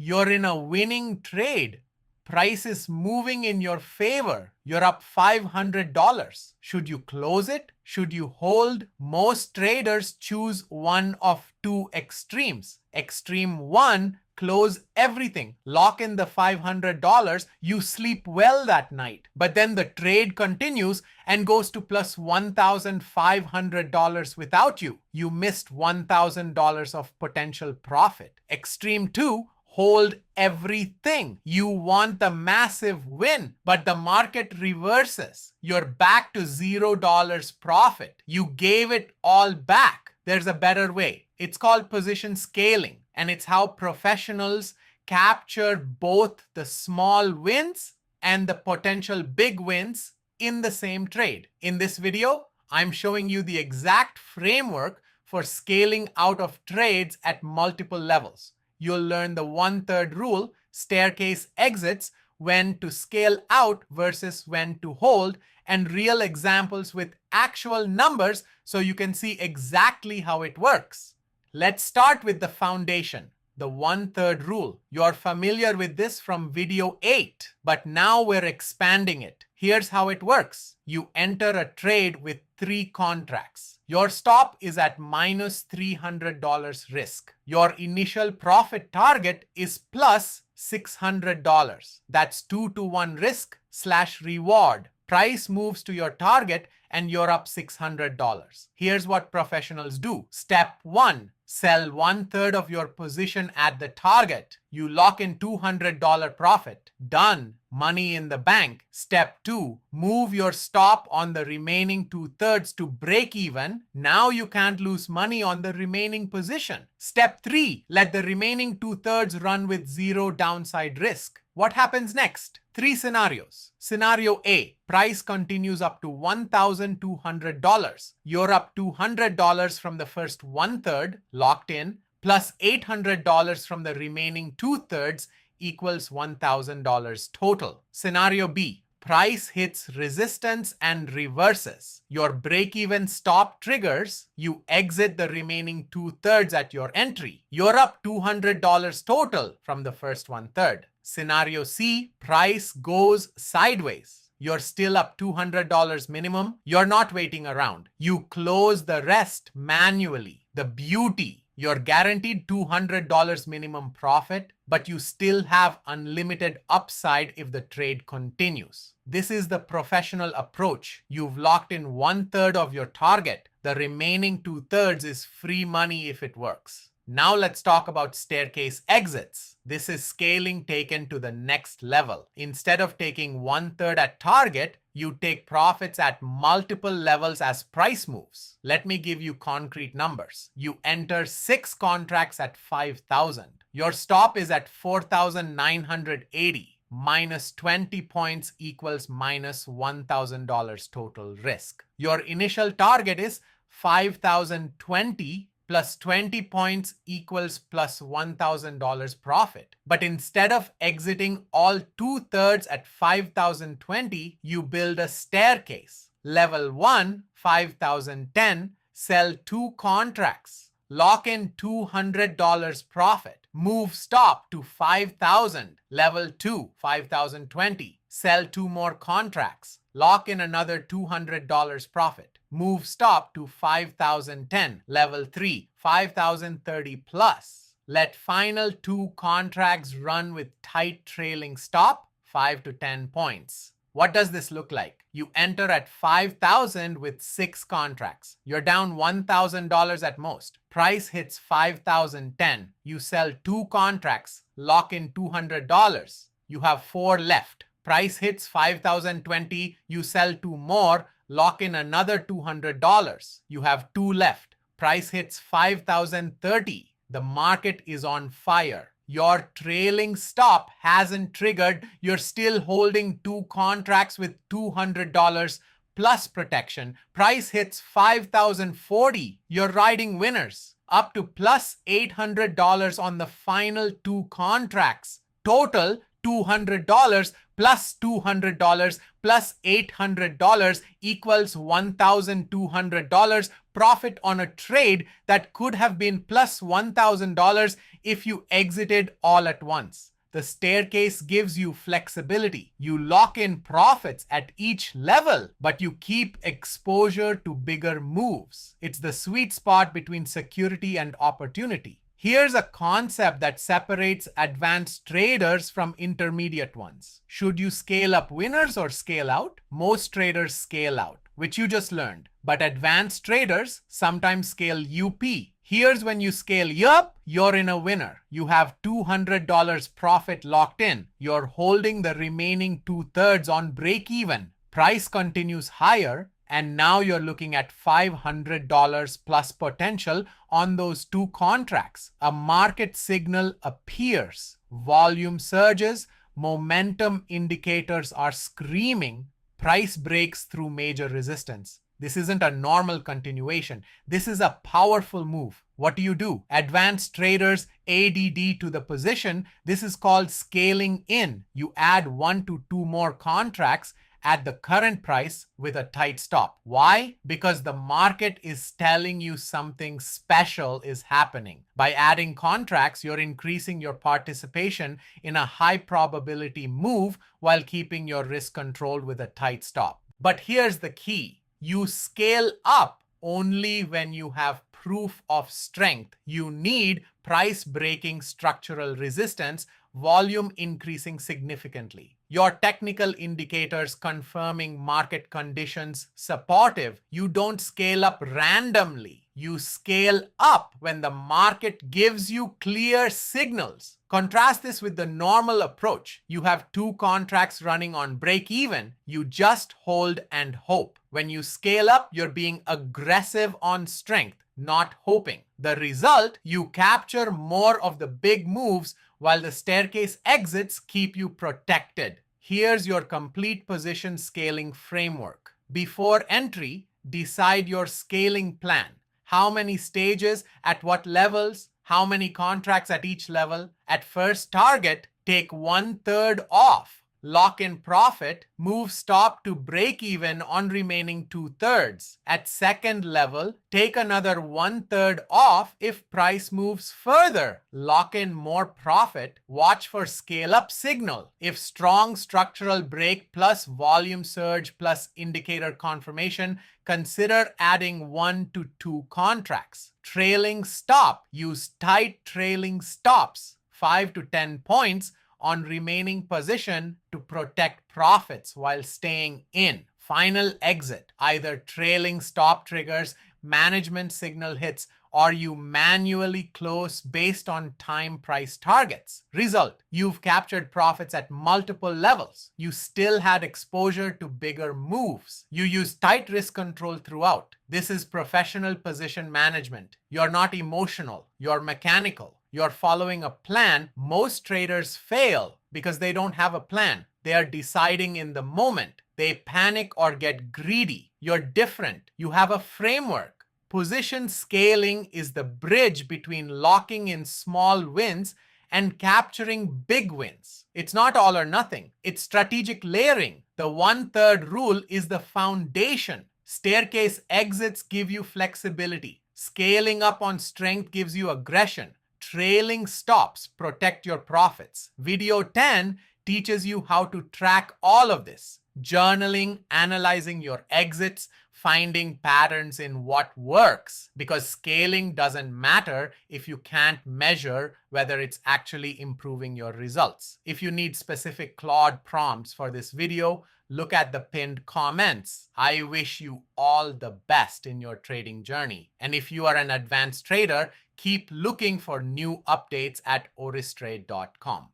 You're in a winning trade. Price is moving in your favor. You're up $500. Should you close it? Should you hold? Most traders choose one of two extremes. Extreme one, close everything, lock in the $500, you sleep well that night. But then the trade continues and goes to plus $1,500 without you. You missed $1,000 of potential profit. Extreme two, hold everything. You want the massive win, but the market reverses. You're back to $0 profit. You gave it all back. There's a better way. It's called position scaling, and it's how professionals capture both the small wins and the potential big wins in the same trade. In this video, I'm showing you the exact framework for scaling out of trades at multiple levels. You'll learn the 1/3 rule, staircase exits, when to scale out versus when to hold, and real examples with actual numbers so you can see exactly how it works. Let's start with the foundation, the 1/3 rule. You're familiar with this from video 8, but now we're expanding it. Here's how it works. You enter a trade with 3 contracts. Your stop is at minus $300 risk. Your initial profit target is plus $600. That's 2-to-1 risk / reward. Price moves to your target and you're up $600. Here's what professionals do. Step 1, sell 1/3 of your position at the target. You lock in $200 profit. Done. Money in the bank. Step 2, move your stop on the remaining 2/3 to break even. Now you can't lose money on the remaining position. Step 3, let the remaining 2/3 run with 0 downside risk. What happens next? 3 scenarios. Scenario A, price continues up to $1,200. You're up $200 from the first 1/3, locked in, plus $800 from the remaining 2/3 equals $1,000 total. Scenario B, price hits resistance and reverses. Your break-even stop triggers. You exit the remaining 2/3 at your entry. You're up $200 total from the first 1/3. Scenario C, price goes sideways. You're still up $200 minimum. You're not waiting around. You close the rest manually. The beauty, you're guaranteed $200 minimum profit, but you still have unlimited upside if the trade continues. This is the professional approach. You've locked in 1/3 of your target. The remaining 2/3 is free money if it works. Now let's talk about staircase exits. This is scaling taken to the next level. Instead of taking 1/3 at target, you take profits at multiple levels as price moves. Let me give you concrete numbers. You enter 6 contracts at 5,000. Your stop is at 4,980. Minus 20 points equals minus $1,000 total risk. Your initial target is 5,020 plus 20 points equals plus $1,000 profit. But instead of exiting all 2/3 at 5,020, you build a staircase. Level 1, 5,010, sell 2 contracts. Lock in $200 profit. Move stop to 5,000. Level 2, 5,020, sell 2 more contracts. Lock in another $200 profit. Move stop to 5,010. Level 3, 5,030 plus. Let final 2 contracts run with tight trailing stop, 5 to 10 points. What does this look like? You enter at 5,000 with 6 contracts. You're down $1,000 at most. Price hits 5,010. You sell 2 contracts, lock in $200. You have 4 left. Price hits 5,020. You sell 2 more, lock in another $200. You have 2 left. Price hits 5,030. The market is on fire. Your trailing stop hasn't triggered. You're still holding 2 contracts with $200 plus protection. Price hits 5,040. You're riding winners up to plus $800 on the final 2 contracts. Total $200 plus $200 plus $800 equals $1,200 profit on a trade that could have been plus $1,000 if you exited all at once. The staircase gives you flexibility. You lock in profits at each level, but you keep exposure to bigger moves. It's the sweet spot between security and opportunity. Here's a concept that separates advanced traders from intermediate ones. Should you scale up winners or scale out? Most traders scale out, which you just learned. But advanced traders sometimes scale UP. Here's when you scale up, you're in a winner. You have $200 profit locked in. You're holding the remaining 2/3 on break even. Price continues higher, and now you're looking at $500 plus potential on those two contracts. A market signal appears. Volume surges. Momentum indicators are screaming. Price breaks through major resistance. This isn't a normal continuation. This is a powerful move. What do? Advanced traders ADD to the position. This is called scaling in. You add 1 to 2 more contracts at the current price with a tight stop. Why? Because the market is telling you something special is happening. By adding contracts, you're increasing your participation in a high probability move while keeping your risk controlled with a tight stop. But here's the key. You scale up only when you have proof of strength. You need price-breaking structural resistance, volume increasing significantly. Your technical indicators confirming market conditions supportive. You don't scale up randomly. You scale up when the market gives you clear signals. Contrast this with the normal approach. You have 2 contracts running on break even. You just hold and hope. When you scale up, you're being aggressive on strength, not hoping. The result, you capture more of the big moves while the staircase exits keep you protected. Here's your complete position scaling framework. Before entry, decide your scaling plan. How many stages, at what levels, how many contracts at each level. At first target, take 1/3 off. Lock in profit, move stop to break even on remaining 2/3. At second level, take another 1/3 off if price moves further. Lock in more profit, watch for scale up signal. If strong structural break plus volume surge plus indicator confirmation, consider adding 1 to 2 contracts. Trailing stop, use tight trailing stops, 5 to 10 points on remaining position to protect profits while staying in. Final exit, either trailing stop triggers, management signal hits, or you manually close based on time price targets. Result, you've captured profits at multiple levels. You still had exposure to bigger moves. You use tight risk control throughout. This is professional position management. You're not emotional, you're mechanical. You're following a plan. Most traders fail because they don't have a plan. They are deciding in the moment. They panic or get greedy. You're different. You have a framework. Position scaling is the bridge between locking in small wins and capturing big wins. It's not all or nothing. It's strategic layering. The 1/3 rule is the foundation. Staircase exits give you flexibility. Scaling up on strength gives you aggression. Trailing stops protect your profits. Video 10 teaches you how to track all of this. Journaling, analyzing your exits, finding patterns in what works. Because scaling doesn't matter if you can't measure whether it's actually improving your results. If you need specific Claude prompts for this video, look at the pinned comments. I wish you all the best in your trading journey. And if you are an advanced trader, keep looking for new updates at OrisTrade.com.